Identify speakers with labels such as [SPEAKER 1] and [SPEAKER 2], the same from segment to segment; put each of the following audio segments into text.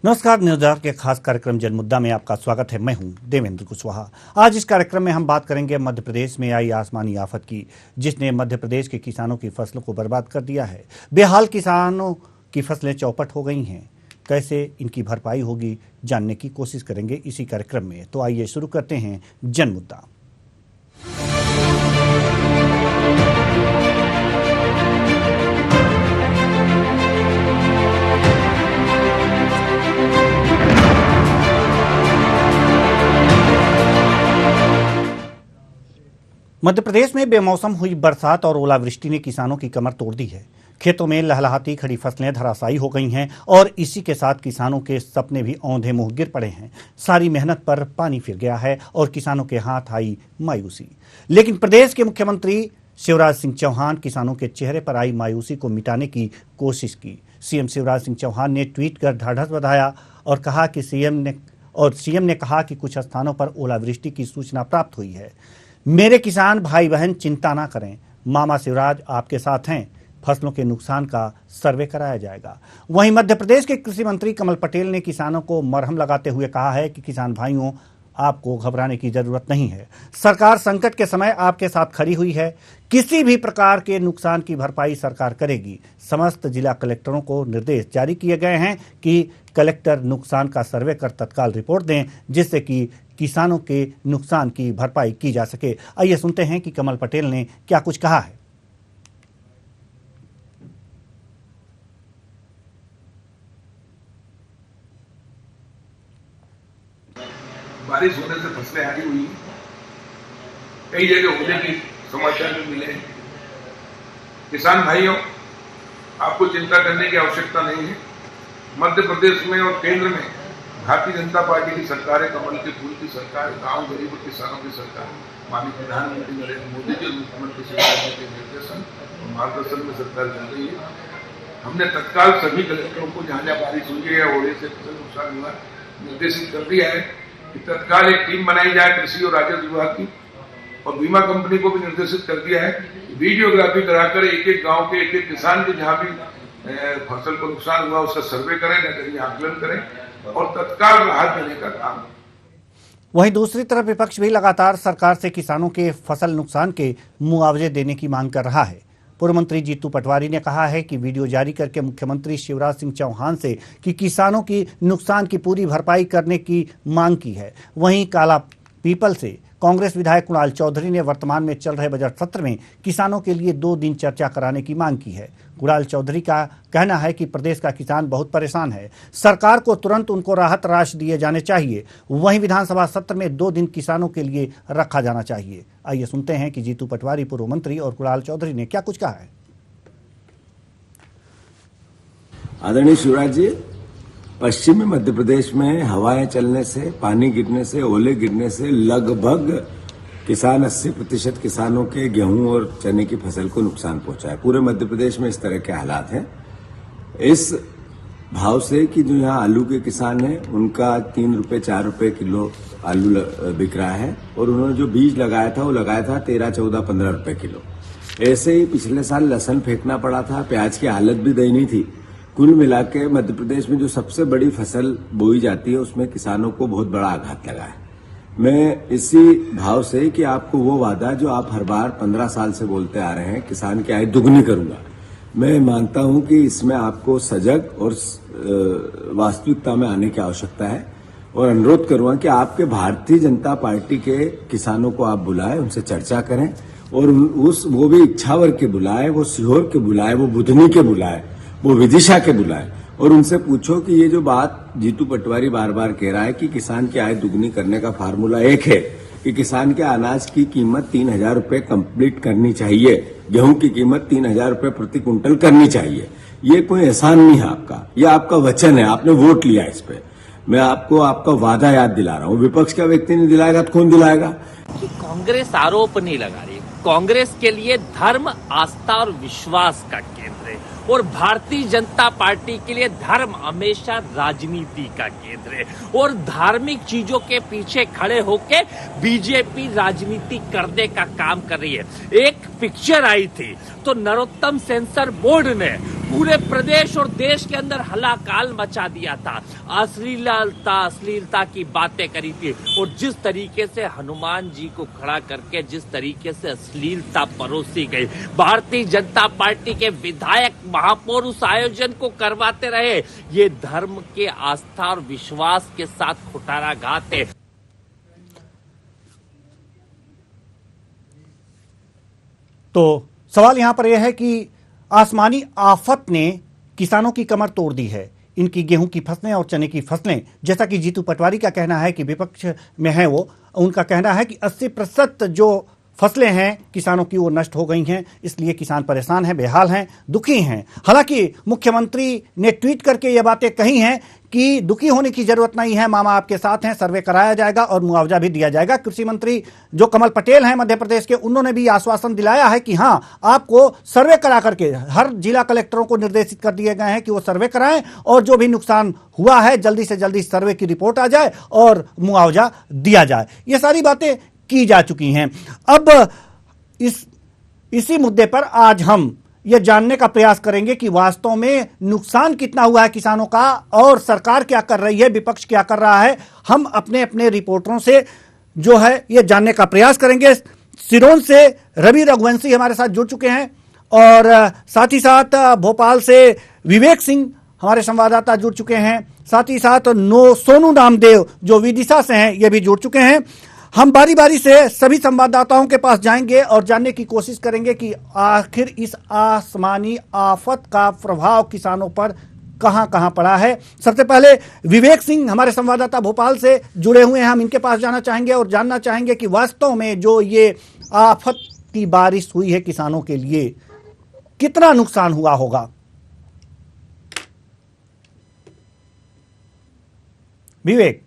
[SPEAKER 1] नमस्कार, news our के खास कार्यक्रम जनमुद्दा में आपका स्वागत है। मैं हूं देवेंद्र कुशवाहा। आज इस कार्यक्रम में हम बात करेंगे मध्य प्रदेश में आई आसमानी आफत की, जिसने मध्य प्रदेश के किसानों की फसलों को बर्बाद कर दिया है। बेहाल किसानों की फसलें चौपट हो गई हैं। कैसे इनकी भरपाई होगी, जानने की कोशिश करेंगे इसी कार्यक्रम में। तो आइए शुरू करते हैं जनमुद्दा। मध्य प्रदेश में बेमौसम हुई बरसात और ओलावृष्टि ने किसानों की कमर तोड़ दी है। खेतों में लहलहाती खड़ी फसलें धराशायी हो गई हैं और इसी के साथ किसानों के सपने भी औंधे मुंह गिर पड़े हैं। सारी मेहनत पर पानी फिर गया है और किसानों के हाथ आई मायूसी। लेकिन प्रदेश के मुख्यमंत्री शिवराज सिंह चौहान किसानों के चेहरे पर आई मायूसी को मिटाने की कोशिश की। सीएम शिवराज सिंह चौहान ने ट्वीट कर ढाढ़स बंधाया और कहा कि सीएम ने कहा कि कुछ स्थानों पर ओलावृष्टि की सूचना प्राप्त हुई है। मेरे किसान भाई बहन चिंता ना करें, मामा शिवराज आपके साथ हैं। फसलों के नुकसान का सर्वे कराया जाएगा। वहीं मध्य प्रदेश के कृषि मंत्री कमल पटेल ने किसानों को मरहम लगाते हुए कहा है कि किसान भाइयों, आपको घबराने की जरूरत नहीं है। सरकार संकट के समय आपके साथ खड़ी हुई है। किसी भी प्रकार के नुकसान की भरपाई सरकार करेगी। समस्त जिला कलेक्टरों को निर्देश जारी किए गए हैं कि कलेक्टर नुकसान का सर्वे कर तत्काल रिपोर्ट दें, जिससे कि किसानों के नुकसान की भरपाई की जा सके। आइए सुनते हैं कि कमल पटेल ने क्या कुछ कहा है।
[SPEAKER 2] बारिश होने से फसलें हारी हुई, कई जगह होने की समाचार भी मिले। किसान भाइयों, आपको चिंता करने की आवश्यकता नहीं है। मध्य प्रदेश में और केंद्र में भारतीय जनता पार्टी की सरकार है, कमल के फूल की सरकार, गांव गरीब और किसानों की सरकार। माननीय प्रधानमंत्री नरेंद्र मोदी जी और मुख्यमंत्री शिवराज सिंह के निर्देशन और मार्गदर्शन में सरकार चल रही है। हमने तत्काल सभी कलेक्टरों को जहां जहां बारिश हुई है या ओले से फसल नुकसान हुआ निर्देशित कर दिया है कि तत्काल एक टीम बनाई जाए कृषि और राजस्व विभाग की, और बीमा कंपनी को भी निर्देशित कर दिया है वीडियोग्राफी कराकर एक एक गांव के एक एक किसान के जहां भी फसल को नुकसान हुआ उसका सर्वे करें, नगरीय आकलन करें और तत्काल राहत देने का काम।
[SPEAKER 1] वहीं दूसरी तरफ विपक्ष भी लगातार सरकार से किसानों के फसल नुकसान के मुआवजे देने की मांग कर रहा है। पूर्व मंत्री जीतू पटवारी ने कहा है कि वीडियो जारी करके मुख्यमंत्री शिवराज सिंह चौहान से कि किसानों की नुकसान की पूरी भरपाई करने की मांग की है। वहीं काला पीपल से कांग्रेस विधायक कुणाल चौधरी ने वर्तमान में चल रहे बजट सत्र में किसानों के लिए 2 दिन चर्चा कराने की मांग की है। कुणाल चौधरी का कहना है कि प्रदेश का किसान बहुत परेशान है, सरकार को तुरंत उनको राहत राशि दिए जाने चाहिए। वहीं विधानसभा सत्र में 2 दिन किसानों के लिए रखा जाना चाहिए। आइए सुनते हैं कि जीतू पटवारी, पूर्व मंत्री, और कुणाल चौधरी ने क्या कुछ कहा है।
[SPEAKER 3] आदरणीय शिवराज जी, पश्चिमी मध्य प्रदेश में हवाएं चलने से, पानी गिरने से, ओले गिरने से लगभग किसान 80% किसानों के गेहूं और चने की फसल को नुकसान पहुंचा है। पूरे मध्य प्रदेश में इस तरह के हालात हैं। इस भाव से कि जो यहाँ आलू के किसान हैं उनका 3 रुपए 4 रुपए किलो आलू बिक रहा है, और उन्होंने जो बीज लगाया था वो लगाया था 13, 14, 15 रुपए किलो। ऐसे ही पिछले साल लहसुन फेंकना पड़ा था, प्याज की हालत भी दयनीय थी। कुल मिला के मध्य प्रदेश में जो सबसे बड़ी फसल बोई जाती है उसमें किसानों को बहुत बड़ा आघात लगा है। मैं इसी भाव से कि आपको वो वादा जो आप हर बार 15 साल से बोलते आ रहे हैं, किसान की आय दुगनी करूंगा, मैं मानता हूं कि इसमें आपको सजग और वास्तविकता में आने की आवश्यकता है, और अनुरोध करूंगा कि आपके भारतीय जनता पार्टी के किसानों को आप बुलाएं, उनसे चर्चा करें, और वो भी इच्छावर के बुलाएं, वो सीहोर के बुलाएं, वो बुधनी के बुलाएं, वो विदिशा के बुलाएं, और उनसे पूछो कि ये जो बात जीतू पटवारी बार बार कह रहा है कि किसान की आय दुगनी करने का फार्मूला एक है कि किसान के अनाज की कीमत 3,000 रुपए कंप्लीट करनी चाहिए, गेहूं की कीमत 3,000 रुपए प्रति क्विंटल करनी चाहिए। ये कोई एहसान नहीं है आपका, ये आपका वचन है, आपने वोट लिया इस पे। मैं आपको आपका वादा याद दिला रहा हूँ। विपक्ष का व्यक्ति नहीं दिलाएगा तो कौन दिलाएगा?
[SPEAKER 4] कि कांग्रेस आरोप नहीं लगा रही। कांग्रेस के लिए धर्म, आस्था और विश्वास का केंद्र है, और भारतीय जनता पार्टी के लिए धर्म हमेशा राजनीति का केंद्र है, और धार्मिक चीजों के पीछे खड़े होके बीजेपी राजनीति करने का काम कर रही है। एक पिक्चर आई थी तो नरोत्तम सेंसर बोर्ड ने पूरे प्रदेश और देश के अंदर हलाकाल मचा दिया था। अश्लीलता की बातें करी थी और जिस तरीके से हनुमान जी को खड़ा करके जिस तरीके से अश्लीलता परोसी गई, भारतीय जनता पार्टी के विधायक महापौर उस आयोजन को करवाते रहे। ये धर्म के आस्था और विश्वास के साथ कुठाराघात है।
[SPEAKER 1] तो सवाल यहां पर यह है कि आसमानी आफत ने किसानों की कमर तोड़ दी है। इनकी गेहूं की फसलें और चने की फसलें, जैसा कि जीतू पटवारी का कहना है कि विपक्ष में है वो, उनका कहना है कि 80% जो फसलें हैं किसानों की वो नष्ट हो गई हैं, इसलिए किसान परेशान हैं, बेहाल हैं, दुखी हैं। हालांकि मुख्यमंत्री ने ट्वीट करके ये बातें कही हैं कि दुखी होने की जरूरत नहीं है, मामा आपके साथ हैं, सर्वे कराया जाएगा और मुआवजा भी दिया जाएगा। कृषि मंत्री जो कमल पटेल हैं मध्य प्रदेश के, उन्होंने भी आश्वासन दिलाया है कि हाँ, आपको सर्वे करा करके हर जिला कलेक्टरों को निर्देशित कर दिए गए हैं कि वो सर्वे कराएं और जो भी नुकसान हुआ है जल्दी से जल्दी सर्वे की रिपोर्ट आ जाए और मुआवजा दिया जाए। ये सारी बातें की जा चुकी हैं। अब इसी मुद्दे पर आज हम यह जानने का प्रयास करेंगे कि वास्तव में नुकसान कितना हुआ है किसानों का और सरकार क्या कर रही है, विपक्ष क्या कर रहा है। हम अपने अपने रिपोर्टरों से जो है यह जानने का प्रयास करेंगे। सिरोंज से रवि रघुवंशी हमारे साथ जुड़ चुके हैं और साथ ही साथ भोपाल से विवेक सिंह हमारे संवाददाता जुड़ चुके हैं। साथ ही साथ सोनू नामदेव जो विदिशा से हैं ये भी जुड़ चुके हैं। हम बारी बारी से सभी संवाददाताओं के पास जाएंगे और जानने की कोशिश करेंगे कि आखिर इस आसमानी आफत का प्रभाव किसानों पर कहां कहां पड़ा है। सबसे पहले विवेक सिंह हमारे संवाददाता भोपाल से जुड़े हुए हैं, हम इनके पास जाना चाहेंगे और जानना चाहेंगे कि वास्तव में जो ये आफत की बारिश हुई है किसानों के लिए कितना नुकसान हुआ होगा। विवेक,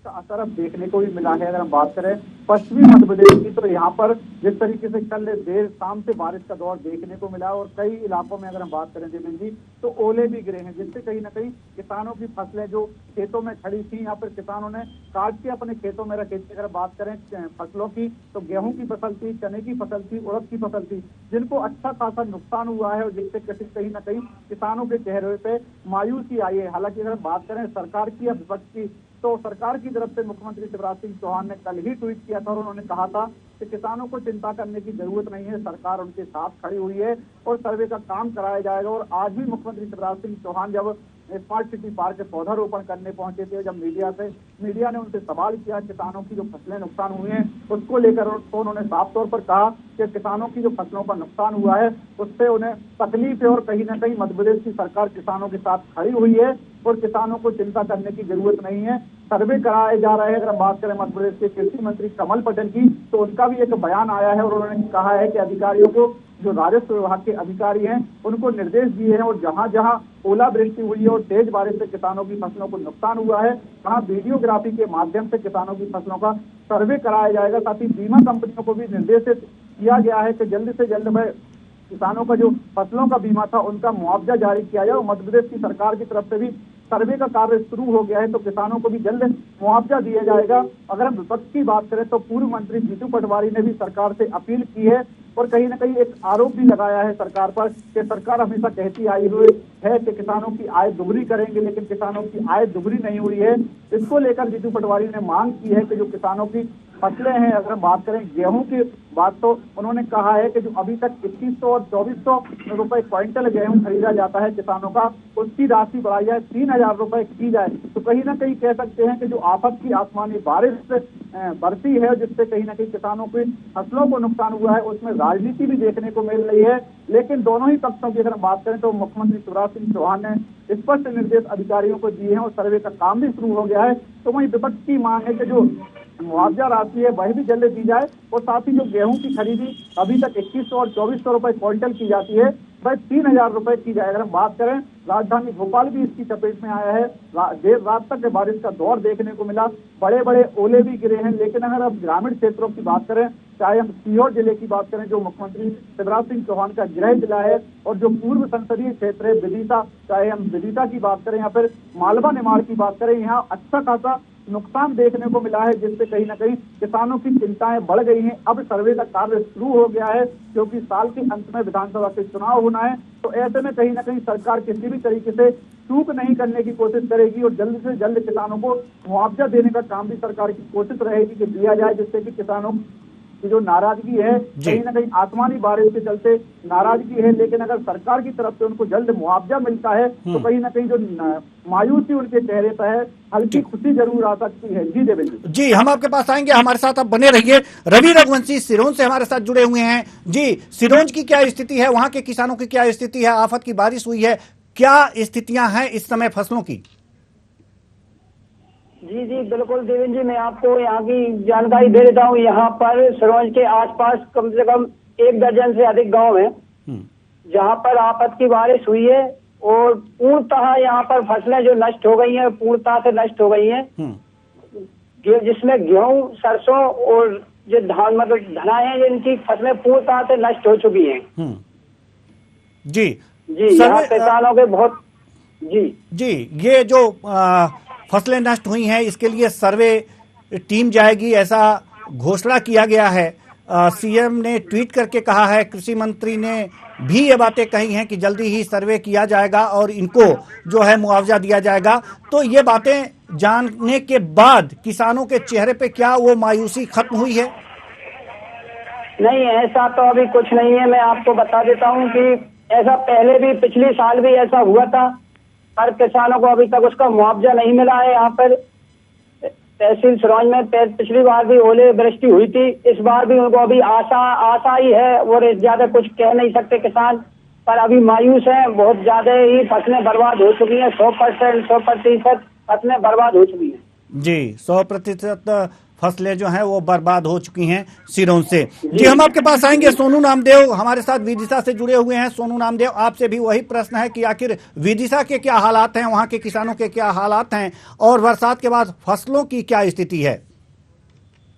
[SPEAKER 5] असर अब देखने को भी मिला है। अगर हम बात करें पश्चिमी मध्य प्रदेश की, तो यहाँ पर जिस तरीके से कल देर शाम से बारिश का दौर देखने को मिला और कई इलाकों में अगर हम बात करें देवेंद्र जी, तो ओले भी गिरे हैं, जिससे कहीं ना कहीं किसानों की फसलें जो खेतों में खड़ी थी, यहाँ पर किसानों ने काट के अपने खेतों में रखी थी। अगर बात करें फसलों की, तो गेहूं की फसल थी, चने की फसल थी, उड़द की फसल थी, जिनको अच्छा खासा नुकसान हुआ है और जिससे कहीं ना कहीं किसानों के चेहरे पे मायूसी आई है। हालांकि अगर बात करें सरकार की या विपक्ष की, तो सरकार की तरफ से मुख्यमंत्री शिवराज सिंह चौहान ने कल ही ट्वीट किया था और उन्होंने कहा था कि किसानों को चिंता करने की जरूरत नहीं है, सरकार उनके साथ खड़ी हुई है और सर्वे का काम कराया जाएगा। और आज भी मुख्यमंत्री शिवराज सिंह चौहान जब स्मार्ट सिटी पार्क के पौधारोपण करने पहुंचे थे, जब मीडिया ने उनसे सवाल किया किसानों की जो फसलें नुकसान हुई हैं उसको लेकर, तो उन्होंने साफ तौर पर कहा कि किसानों की जो फसलों का नुकसान हुआ है उससे उन्हें तकलीफ है और कहीं ना कहीं मध्य प्रदेश की सरकार किसानों के साथ खड़ी हुई है और किसानों को चिंता करने की जरूरत नहीं है, सर्वे कराए जा रहे हैं। अगर हम बात करें मध्य प्रदेश के कृषि मंत्री कमल पटेल की, तो उनका भी एक बयान आया है और उन्होंने कहा है कि अधिकारियों को, जो राजस्व विभाग के अधिकारी हैं, उनको निर्देश दिए हैं और जहां जहां ओलावृष्टि हुई है और तेज बारिश से किसानों की फसलों को नुकसान हुआ है, वहां वीडियोग्राफी के माध्यम से किसानों की फसलों का सर्वे कराया जाएगा। साथ ही बीमा कंपनियों को भी निर्देशित किया गया है कि जल्द से जल्द में किसानों का जो फसलों का बीमा था उनका मुआवजा जारी किया जाए। और मध्य प्रदेश की सरकार की तरफ से भी सर्वे का कार्य शुरू हो गया है, तो किसानों को भी जल्द मुआवजा दिया जाएगा। अगर हम विपक्ष की बात करें, तो पूर्व मंत्री जीतू पटवारी ने भी सरकार से अपील की है और कहीं ना कहीं एक आरोप भी लगाया है सरकार पर कि सरकार हमेशा कहती आई हुई है कि किसानों की आय दोगुनी करेंगे, लेकिन किसानों की आय दोगुनी नहीं हुई है। इसको लेकर जीतू पटवारी ने मांग की है कि जो किसानों की फसलें हैं, अगर हम बात करें गेहूं की बात, तो उन्होंने कहा है कि जो अभी तक 2100 और 2400 रुपए क्विंटल गेहूं खरीदा जाता है किसानों का, उसकी राशि बढ़ाई जाए, 3000 रुपए की जाए। तो कहीं ना कहीं कह सकते हैं कि जो आफत की आसमानी बारिश बरसी है जिससे कहीं ना कहीं किसानों की फसलों को नुकसान हुआ है, उसमें राजनीति भी देखने को मिल रही है। लेकिन दोनों ही पक्षों की अगर हम बात करें, तो मुख्यमंत्री शिवराज सिंह चौहान ने स्पष्ट निर्देश अधिकारियों को दिए हैं और सर्वे का काम भी शुरू हो गया है। तो वहीं विपक्ष की मांग है कि जो मुआवजा राशि है वह भी जल्द दी जाए और साथ ही जो गेहूं की खरीदी अभी तक 2100 और 2400 रुपए क्विंटल की जाती है, वह 3000 रुपए की जाए। अगर हम बात करें, राजधानी भोपाल भी इसकी चपेट में आया है। देर रात तक बारिश का दौर देखने को मिला, बड़े बड़े ओले भी गिरे हैं। लेकिन अगर हम ग्रामीण क्षेत्रों की बात करें, चाहे हम सीहोर जिले की बात करें, जो मुख्यमंत्री शिवराज सिंह चौहान का गृह जिला है, और जो पूर्व संसदीय क्षेत्र है विदिशा, चाहे हम विदिशा की बात करें या फिर मालवा निमाड़ की बात करें, यहाँ अच्छा खासा नुकसान देखने को मिला है, जिससे कहीं ना कहीं किसानों की चिंताएं बढ़ गई हैं। अब सर्वे का कार्य शुरू हो गया है, क्योंकि साल के अंत में विधानसभा के चुनाव होना है। तो ऐसे में कहीं ना कहीं सरकार किसी भी तरीके से चूक नहीं करने की कोशिश करेगी और जल्द से जल्द किसानों को मुआवजा देने का काम भी सरकार की कोशिश रहेगी कि दिया जाए, जिससे कि किसानों की जो नाराजगी है, कहीं ना कहीं आसमानी बारिश के चलते नाराजगी है, लेकिन अगर सरकार की तरफ से उनको जल्द मुआवजा मिलता है तो कहीं ना कहीं जो मायूसी उनके चेहरे पर है, हल्की खुशी जरूर आ सकती है। जी देवेंद्र
[SPEAKER 1] जी, हम आपके पास आएंगे, हमारे साथ आप बने रहिए। रवि रघुवंशी सिरोंज से हमारे साथ जुड़े हुए हैं। जी, सिरोंज की क्या स्थिति है, वहां के किसानों की क्या स्थिति है? आफत की बारिश हुई है, क्या स्थितियां हैं इस समय फसलों की?
[SPEAKER 6] जी जी बिल्कुल देवेंद्र जी, मैं आपको यहाँ की जानकारी दे देता हूँ। यहाँ पर सिरोंज के आसपास कम से कम 1 दर्जन से अधिक गांव हैं जहाँ पर आफत की बारिश हुई है और पूर्णतः यहाँ पर फसलें जो नष्ट हो गई हैं, पूर्णतः से नष्ट हो गई हैं, जिसमें गेहूं, सरसों और जो धान मतलब धना है, इनकी फसलें पूर्णतः से नष्ट हो चुकी हैं।
[SPEAKER 1] जी
[SPEAKER 6] जी, यहाँ किसानों के बहुत जी
[SPEAKER 1] ये जो फसलें नष्ट हुई हैं इसके लिए सर्वे टीम जाएगी, ऐसा घोषणा किया गया है। सीएम ने ट्वीट करके कहा है, कृषि मंत्री ने भी ये बातें कही हैं कि जल्दी ही सर्वे किया जाएगा और इनको जो है मुआवजा दिया जाएगा। तो ये बातें जानने के बाद किसानों के चेहरे पे क्या वो मायूसी खत्म हुई है?
[SPEAKER 6] नहीं, ऐसा तो अभी कुछ नहीं है। मैं आपको बता देता हूँ कि ऐसा पहले भी पिछले साल भी ऐसा हुआ था, पर किसानों को अभी तक उसका मुआवजा नहीं मिला है। यहाँ पर तहसील सिरोंज में पिछली बार भी ओले वृष्टि हुई थी, इस बार भी उनको अभी आशा ही है और ज्यादा कुछ कह नहीं सकते किसान, पर अभी मायूस हैं। बहुत ज्यादा ही फसलें बर्बाद हो चुकी हैं, 100% फसलें बर्बाद हो चुकी हैं।
[SPEAKER 1] जी, 100% फसलें जो हैं वो बर्बाद हो चुकी हैं सिरोंज से। जी, हम आपके पास आएंगे। सोनू नामदेव हमारे साथ विदिशा से जुड़े हुए हैं। सोनू नामदेव, आपसे भी वही प्रश्न है कि आखिर विदिशा के क्या हालात हैं, वहां के किसानों के क्या हालात हैं और बरसात के बाद फसलों की क्या स्थिति है?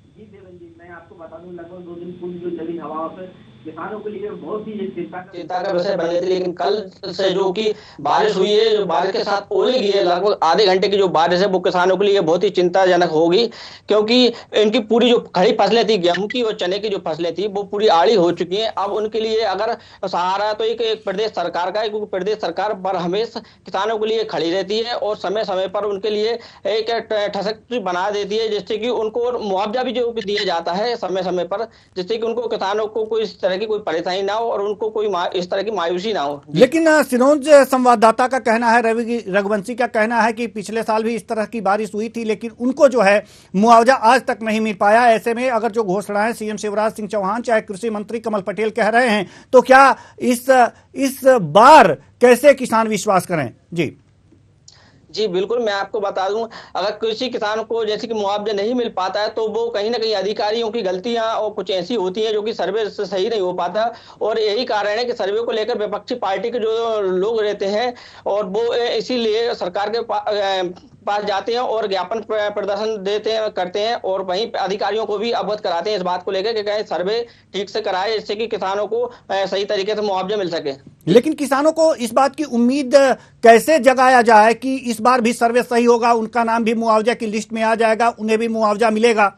[SPEAKER 7] जी देवेंद्र जी, मैं आपको बता दूं, लगभग 2 दिन पूरी जो चली हवा पर किसानों के लिए बहुत ही चिंता का विषय बने थे। लेकिन कल से जो कि बारिश हुई है, जो बारिश के साथ ओले गिरी है, लगभग आधे घंटे की जो बारिश है वो किसानों के लिए बहुत ही चिंताजनक होगी, क्योंकि इनकी पूरी जो खड़ी फसलें थी, गेहूं की और चने की जो फसलें थी, वो पूरी आड़ी हो चुकी हैं। अब उनके लिए अगर सहारा तो एक प्रदेश सरकार का है, क्योंकि प्रदेश सरकार पर हमेशा किसानों के लिए खड़ी रहती है और समय समय पर उनके लिए एक ठसक बना देती है, जिससे कि उनको मुआवजा भी जो दिया जाता है समय समय पर, जिससे कि उनको किसानों को कोई इस तरह की कोई परेशानी ना हो और उनको कोई इस तरह की मायूसी ना हो।
[SPEAKER 1] लेकिन सिरोंज संवाददाता का कहना है, रवि रघुवंशी का कहना है कि पिछले साल भी इस तरह की बारिश हुई थी, लेकिन उनको जो है मुआवजा आज तक नहीं मिल पाया। ऐसे में अगर जो घोषणाएं सीएम शिवराज सिंह चौहान चाहे कृषि मंत्री कमल पटेल कह रहे हैं, तो क्या इस बार कैसे किसान विश्वास करें?
[SPEAKER 7] जी बिल्कुल, मैं आपको बता दूं, अगर किसी किसान को जैसे कि मुआवजा नहीं मिल पाता है तो वो कहीं ना कहीं अधिकारियों की गलतियां और कुछ ऐसी होती हैं जो कि सर्वे से सही नहीं हो पाता, और यही कारण है कि सर्वे को लेकर विपक्षी पार्टी के जो लोग रहते हैं और वो इसीलिए सरकार के पास जाते हैं और ज्ञापन प्रदर्शन करते हैं और वहीं अधिकारियों को भी अवगत कराते हैं इस बात को लेकर कि कहीं सर्वे ठीक से कराए, जिससे कि किसानों को सही तरीके से मुआवजा मिल सके।
[SPEAKER 1] लेकिन किसानों को इस बात की उम्मीद कैसे जगाया जाए कि इस बार भी सर्वे सही होगा, उनका नाम भी मुआवजा की लिस्ट में आ जाएगा, उन्हें भी मुआवजा मिलेगा?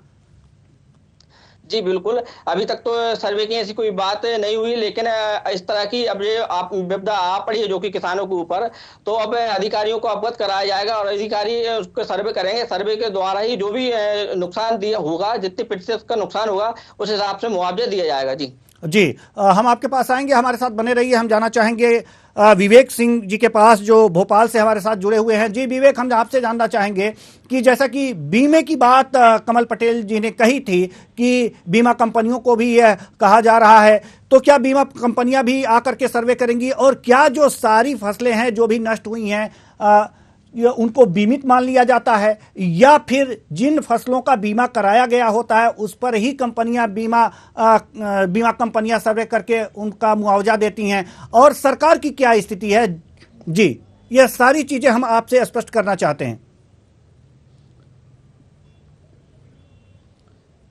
[SPEAKER 7] जी बिल्कुल, अभी तक तो सर्वे की ऐसी कोई बात नहीं हुई, लेकिन इस तरह की अब ये विपदा आ पड़ी है जो कि किसानों के ऊपर, तो अब अधिकारियों को अवगत कराया जाएगा और अधिकारी उसको सर्वे करेंगे। सर्वे के द्वारा ही जो भी नुकसान दिया होगा, जितने प्रतिशत का नुकसान होगा उस हिसाब से मुआवजा दिया जाएगा। जी,
[SPEAKER 1] हम आपके पास आएंगे, हमारे साथ बने रहिए। हम जाना चाहेंगे विवेक सिंह जी के पास, जो भोपाल से हमारे साथ जुड़े हुए हैं। जी विवेक, हम आपसे जानना चाहेंगे कि जैसा कि बीमे की बात कमल पटेल जी ने कही थी कि बीमा कंपनियों को भी यह कहा जा रहा है, तो क्या बीमा कंपनियां भी आकर के सर्वे करेंगी और क्या जो सारी फसलें हैं जो भी नष्ट हुई हैं उनको बीमित मान लिया जाता है, या फिर जिन फसलों का बीमा कराया गया होता है उस पर ही बीमा कंपनियां सर्वे करके उनका मुआवजा देती हैं, और सरकार की क्या स्थिति है? जी, यह सारी चीजें हम आपसे स्पष्ट करना चाहते हैं।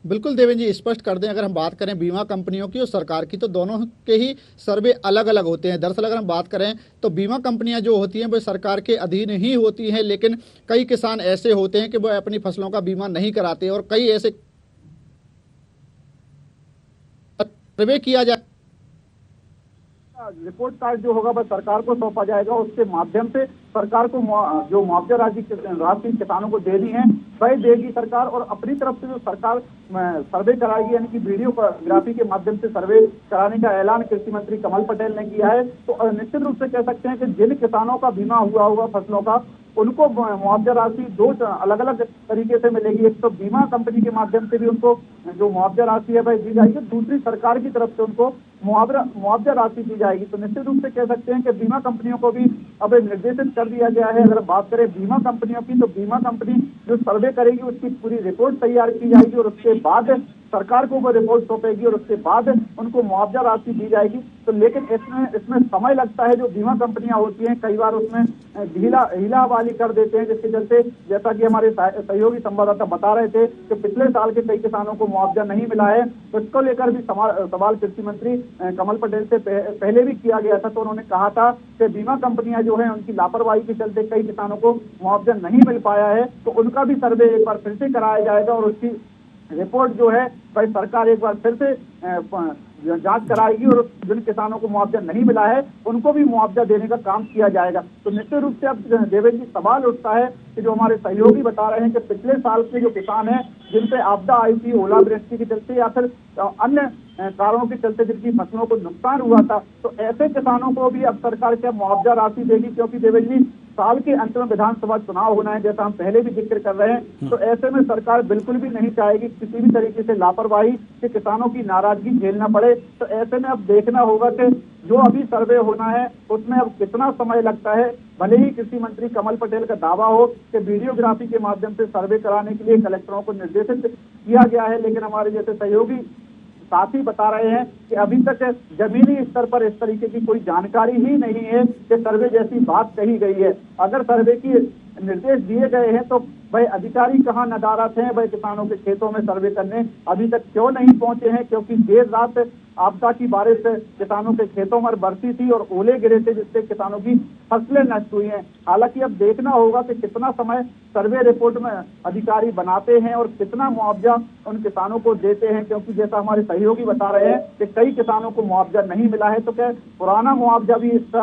[SPEAKER 8] बिल्कुल देवेंद्र जी, स्पष्ट कर दें, अगर हम बात करें बीमा कंपनियों की और सरकार की तो दोनों के ही सर्वे अलग अलग होते हैं। दरअसल अगर हम बात करें तो बीमा कंपनियां जो होती हैं वो सरकार के अधीन ही होती हैं, लेकिन कई किसान ऐसे होते हैं कि वो अपनी फसलों का बीमा नहीं कराते और कई ऐसे सर्वे किया जाए,
[SPEAKER 5] रिपोर्ट कार्ड जो होगा वह सरकार को सौंपा जाएगा। उसके माध्यम से सरकार को जो मुआवजा राशि किसानों को देनी है वह देगी सरकार, और अपनी तरफ से जो सरकार सर्वे कराएगी, यानी कि वीडियोग्राफी के माध्यम से सर्वे कराने का ऐलान कृषि मंत्री कमल पटेल ने किया है। तो निश्चित रूप से कह सकते हैं कि जिन किसानों का बीमा हुआ होगा फसलों का, उनको मुआवजा राशि दो अलग अलग तरीके से मिलेगी। एक तो बीमा कंपनी के माध्यम से भी उनको जो मुआवजा राशि है वह दी जाएगी, दूसरी सरकार की तरफ से उनको मुआवजा राशि दी जाएगी। तो निश्चित रूप से कह सकते हैं कि बीमा कंपनियों को भी अब निर्देशित कर दिया गया है। अगर बात करें बीमा कंपनियों की, तो बीमा कंपनी जो सर्वे करेगी उसकी पूरी रिपोर्ट तैयार की जाएगी और उसके बाद सरकार को वो रिपोर्ट सौंपेगी और उसके बाद उनको मुआवजा राशि दी जाएगी। तो लेकिन इसमें समय लगता है। जो बीमा कंपनियां होती हैं कई बार उसमें हीला हवाली कर देते हैं, जिसके चलते जैसा कि हमारे सहयोगी संवाददाता बता रहे थे कि पिछले साल के कई किसानों को मुआवजा नहीं मिला है। तो इसको लेकर भी सवाल कृषि मंत्री कमल पटेल से पहले भी किया गया था। तो उन्होंने कहा था कि बीमा कंपनियां जो है उनकी लापरवाही के चलते कई किसानों को मुआवजा नहीं मिल पाया है, तो उनका भी सर्वे एक बार फिर से कराया जाएगा और उसकी रिपोर्ट जो है भाई सरकार एक बार फिर से जांच कराएगी और जिन किसानों को मुआवजा नहीं मिला है उनको भी मुआवजा देने का काम किया जाएगा। तो निश्चित रूप से अब देवेंद्र जी सवाल उठता है कि जो हमारे सहयोगी बता रहे हैं कि पिछले साल के जो किसान हैं जिन पे आपदा आई थी ओलावृष्टि के चलते या फिर अन्य कारणों के चलते जिनकी फसलों को नुकसान हुआ था, तो ऐसे किसानों को भी अब सरकार क्या मुआवजा राशि देगी? क्योंकि देवेंद्र जी साल के अंत में विधानसभा चुनाव होना है, जैसा हम पहले भी जिक्र कर रहे हैं। तो ऐसे में सरकार बिल्कुल भी नहीं चाहेगी किसी भी तरीके से लापरवाही कि किसानों की नाराजगी झेलना पड़े। तो ऐसे में अब देखना होगा कि जो अभी सर्वे होना है उसमें अब कितना समय लगता है। भले ही कृषि मंत्री कमल पटेल का दावा हो कि वीडियोग्राफी के माध्यम से सर्वे कराने के लिए कलेक्टरों को निर्देशित किया गया है, लेकिन हमारे जैसे सहयोगी साथी बता रहे हैं कि अभी तक जमीनी स्तर पर इस तरीके की कोई जानकारी ही नहीं है कि सर्वे जैसी बात कही गई है। अगर सर्वे की निर्देश दिए गए हैं तो भाई अधिकारी कहाँ नदारत हैं, भाई किसानों के खेतों में सर्वे करने अभी तक क्यों नहीं पहुंचे हैं? क्योंकि देर रात आपदा की बारिश किसानों के खेतों में बरसी थी और ओले गिरे थे, जिससे किसानों की फसलें नष्ट हुई हैं। हालांकि अब देखना होगा कि कितना समय सर्वे रिपोर्ट में अधिकारी बनाते हैं और कितना मुआवजा उन किसानों को देते हैं, क्योंकि जैसा हमारे सहयोगी बता रहे हैं कि कई किसानों को मुआवजा नहीं मिला है। तो क्या पुराना मुआवजा भी इस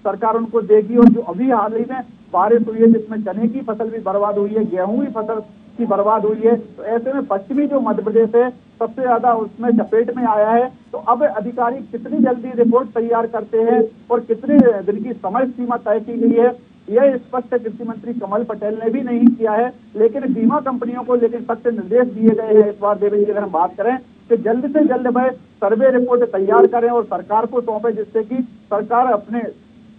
[SPEAKER 5] सरकार उनको देगी? और जो अभी हाल ही में बारिश हुई है जिसमें चने की फसल भी बर्बाद हुई है, गेहूं की फसल की बर्बाद हुई है, तो ऐसे में पश्चिमी जो मध्य प्रदेश है सबसे ज्यादा उसमें चपेट में आया है। तो अब अधिकारी कितनी जल्दी रिपोर्ट तैयार करते हैं और कितने दिन की समय सीमा तय की गई है, यह स्पष्ट कृषि मंत्री कमल पटेल ने भी नहीं किया है। लेकिन बीमा कंपनियों को लेकिन सख्त निर्देश दिए गए हैं इस बार। देवेंद्र जी अगर हम बात करें कि जल्द से जल्द वह सर्वे रिपोर्ट तैयार करें और सरकार को सौंपे, जिससे कि सरकार अपने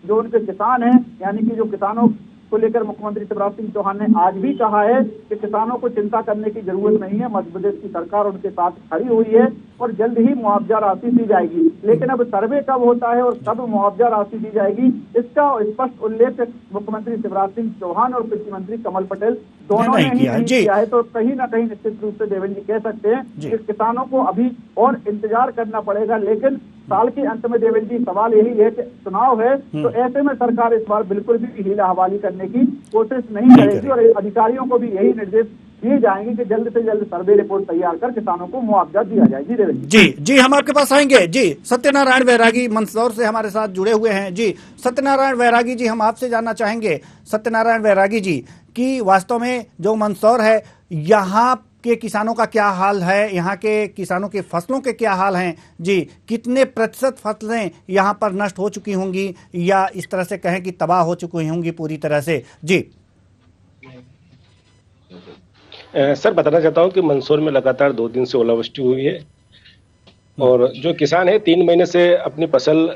[SPEAKER 5] जो उनके किसान हैं, यानी कि जो किसानों को लेकर मुख्यमंत्री शिवराज सिंह चौहान ने आज भी कहा है कि किसानों को चिंता करने की जरूरत नहीं है, मध्य प्रदेश की सरकार उनके साथ खड़ी हुई है और जल्द ही मुआवजा राशि दी जाएगी। लेकिन अब सर्वे कब होता है और कब मुआवजा राशि दी जाएगी, इसका स्पष्ट उल्लेख मुख्यमंत्री शिवराज सिंह चौहान और कृषि मंत्री कमल पटेल दोनों ने ही नहीं किया है। तो कहीं ना कहीं निश्चित रूप से देवेंद्र जी कह सकते हैं कि किसानों को अभी और इंतजार करना पड़ेगा। लेकिन साल के अंत में देवेंद्र जी सवाल यही है कि चुनाव है, तो ऐसे में सरकार इस बार बिल्कुल भी हीला हवाली करने की कोशिश नहीं करेगी और अधिकारियों को भी यही निर्देश दिए जाएंगे कि जल्द से जल्द सर्वे रिपोर्ट तैयार कर किसानों को मुआवजा दिया जाए। जी देवेंद्र
[SPEAKER 1] जी हम आपके पास आएंगे। जी सत्यनारायण बैरागी मंदसौर से हमारे साथ जुड़े हुए हैं। जी सत्यनारायण बैरागी जी, हम आपसे जानना चाहेंगे सत्यनारायण बैरागी जी कि वास्तव में जो मंदसौर है यहाँ के किसानों का क्या हाल है, यहाँ के किसानों के फसलों के क्या हाल हैं? जी कितने प्रतिशत फसलें यहाँ पर नष्ट हो चुकी होंगी या इस तरह से कहें कि तबाह हो चुकी होंगी पूरी तरह से? जी
[SPEAKER 9] सर, बताना चाहता हूँ कि मंदसौर में लगातार 2 दिन से ओलावृष्टि हुई है और जो किसान है 3 महीने से अपनी फसल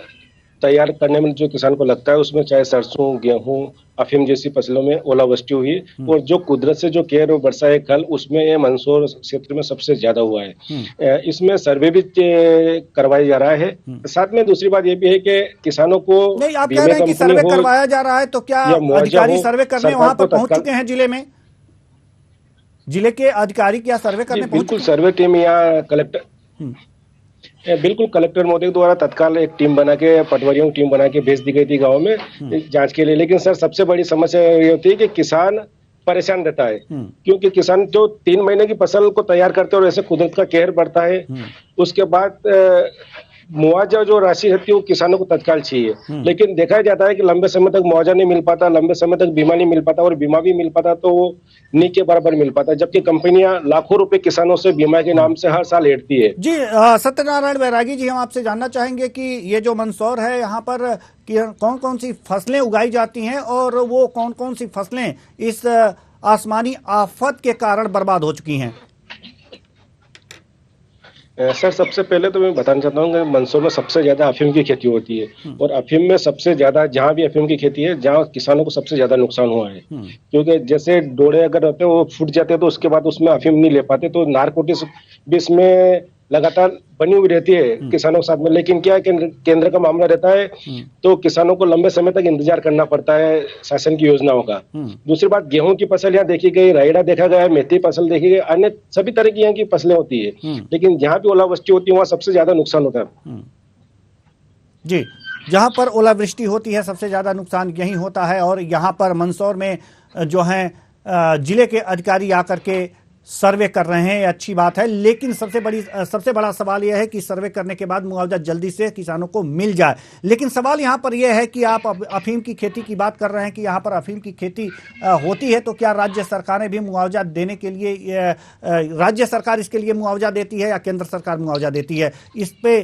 [SPEAKER 9] तैयार करने में जो किसान को लगता है उसमें चाहे सरसों, गेहूं, अफीम जैसी फसलों में ओलावृष्टि हुई और जो कुदरत से जो केयर और वर्षा है कल, उसमें ये मंदसौर क्षेत्र में सबसे ज्यादा हुआ है। इसमें सर्वे भी करवाया जा रहा है। साथ में दूसरी बात ये भी है कि किसानों को
[SPEAKER 1] नहीं, आप कह रहे हैं कि सर्वे करवाया जा रहा है, तो क्या अधिकारी सर्वे करने वहां पर पहुंच चुके हैं जिले में? जिले के अधिकारी क्या सर्वे करने पहुंचे?
[SPEAKER 9] बिल्कुल, सर्वे टीम या कलेक्टर बिल्कुल कलेक्टर महोदय द्वारा तत्काल एक टीम बना के, पटवारियों की टीम बना के भेज दी गई थी गांव में जांच के लिए। लेकिन सर सबसे बड़ी समस्या ये होती है कि किसान परेशान रहता है, क्योंकि किसान जो 3 महीने की फसल को तैयार करते हैं और ऐसे कुदरत का कहर बढ़ता है, उसके बाद मुआवजा जो राशि रहती है वो किसानों को तत्काल चाहिए। लेकिन देखा जाता है कि लंबे समय तक मुआवजा नहीं मिल पाता, लंबे समय तक बीमा नहीं मिल पाता, और बीमा भी मिल पाता तो वो नहीं के बराबर मिल पाता, जबकि कंपनियां लाखों रुपए किसानों से बीमा के नाम से हर साल हेरती है।
[SPEAKER 1] जी सत्यनारायण बैरागी जी, हम आपसे जानना चाहेंगे कि ये जो मंदसौर है, यहाँ पर कौन कौन सी फसलें उगाई जाती हैं और वो कौन कौन सी फसलें इस आसमानी आफत के कारण बर्बाद हो चुकी हैं?
[SPEAKER 9] सर सबसे पहले तो मैं बताना चाहता हूँ कि मंदसौर में सबसे ज्यादा अफीम की खेती होती है, और अफीम में सबसे ज्यादा जहाँ भी अफीम की खेती है, जहाँ किसानों को सबसे ज्यादा नुकसान हुआ है। क्योंकि जैसे डोरे अगर रहते हैं वो फूट जाते हैं तो उसके बाद उसमें अफीम नहीं ले पाते, तो नारकोटिक्स भी इसमें लगातार बनी हुई रहती है किसानों के साथ में। लेकिन क्या है कि केंद्र का मामला रहता है तो किसानों को लंबे समय तक इंतजार करना पड़ता है शासन की योजनाओं का। दूसरी बात, गेहूं की फसल यहाँ देखी गई, रायड़ा देखा गया, मेथी फसल देखी गई, अन्य सभी तरह की यहाँ की फसलें होती है। लेकिन जहाँ भी ओलावृष्टि होती है वहाँ सबसे ज्यादा नुकसान होता है।
[SPEAKER 1] जी, जहाँ पर ओलावृष्टि होती है सबसे ज्यादा नुकसान यही होता है, और यहाँ पर मंदसौर में जो है जिले के अधिकारी आकर के सर्वे कर रहे हैं, अच्छी बात है। लेकिन सबसे बड़ा सवाल यह है कि सर्वे करने के बाद मुआवजा जल्दी से किसानों को मिल जाए। लेकिन सवाल यहाँ पर यह है कि आप अफीम की खेती की बात कर रहे हैं कि यहाँ पर अफीम की खेती होती है, तो क्या राज्य सरकारें भी मुआवजा देने के लिए, राज्य सरकार इसके लिए मुआवजा देती है या केंद्र सरकार मुआवजा देती है? इस पे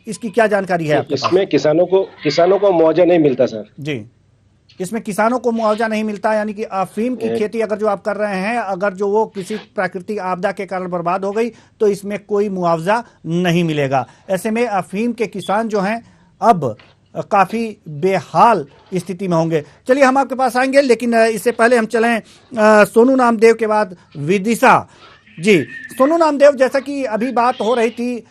[SPEAKER 1] इसकी क्या जानकारी है आपके पास?
[SPEAKER 9] इसमें किसानों को मुआवजा नहीं मिलता सर।
[SPEAKER 1] जी, इसमें किसानों को मुआवजा नहीं मिलता, यानी कि अफीम की खेती अगर जो आप कर रहे हैं, अगर जो वो किसी प्राकृतिक आपदा के कारण बर्बाद हो गई तो इसमें कोई मुआवजा नहीं मिलेगा। ऐसे में अफीम के किसान जो हैं अब काफी बेहाल स्थिति में होंगे। चलिए हम आपके पास आएंगे, लेकिन इससे पहले हम चलें सोनू नामदेव के बाद विदिशा जी। सोनू नामदेव, जैसा कि अभी बात हो रही थी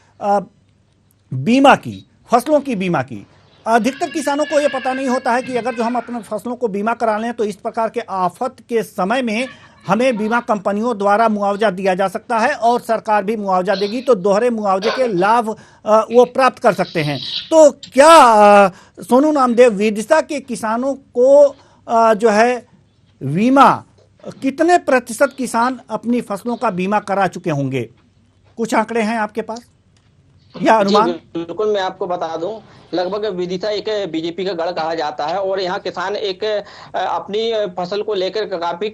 [SPEAKER 1] बीमा की, फसलों की बीमा की, अधिकतर किसानों को यह पता नहीं होता है कि अगर जो हम अपने फसलों को बीमा करा लें तो इस प्रकार के आफत के समय में हमें बीमा कंपनियों द्वारा मुआवजा दिया जा सकता है और सरकार भी मुआवजा देगी, तो दोहरे मुआवजे के लाभ वो प्राप्त कर सकते हैं। तो क्या सोनू नामदेव, विदिशा के किसानों को जो है बीमा, कितने प्रतिशत किसान अपनी फसलों का बीमा करा चुके होंगे? कुछ आंकड़े हैं आपके पास या अनुमान?
[SPEAKER 7] बिल्कुल, मैं आपको बता दूं, लगभग विदिशा एक बीजेपी का गढ़ कहा जाता है, और यहाँ किसान एक अपनी फसल को लेकर काफी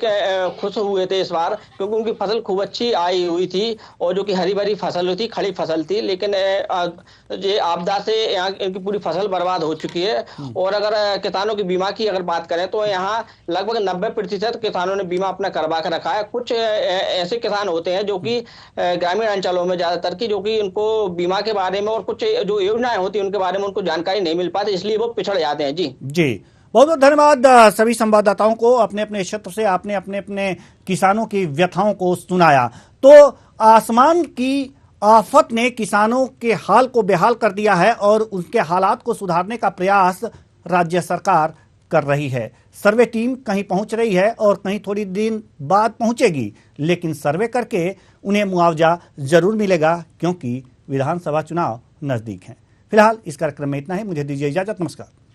[SPEAKER 7] खुश हुए थे इस बार, क्योंकि उनकी फसल खूब अच्छी आई हुई थी और जो कि हरी भरी फसल थी, खड़ी फसल थी। लेकिन ये आपदा से यहाँ इनकी पूरी फसल बर्बाद हो चुकी है। और अगर किसानों की बीमा की अगर बात करें तो यहाँ लगभग 90% किसानों ने बीमा अपना करवा कर रखा है। कुछ ऐसे किसान होते हैं जो कि ग्रामीण अंचलों में ज्यादातर की, जो कि उनको बीमा के बारे में और कुछ जो योजनाएं होती है उनके बारे में उनको जानकारी नहीं मिल पाती, इसलिए वो पिछड़ जाते हैं। जी
[SPEAKER 1] बहुत बहुत धन्यवाद सभी संवाददाताओं को, अपने अपने क्षेत्र से आपने अपने अपने किसानों की व्यथाओं को सुनाया। तो आसमान की आफत ने किसानों के हाल को बेहाल कर दिया है और उनके हालात को सुधारने का प्रयास राज्य सरकार कर रही है। सर्वे टीम कहीं पहुंच रही है और कहीं थोड़ी दिन बाद पहुंचेगी, लेकिन सर्वे करके उन्हें मुआवजा जरूर मिलेगा, क्योंकि विधानसभा चुनाव नजदीक हैं। फिलहाल इस कार्यक्रम में इतना ही, मुझे दीजिए इजाजत, नमस्कार।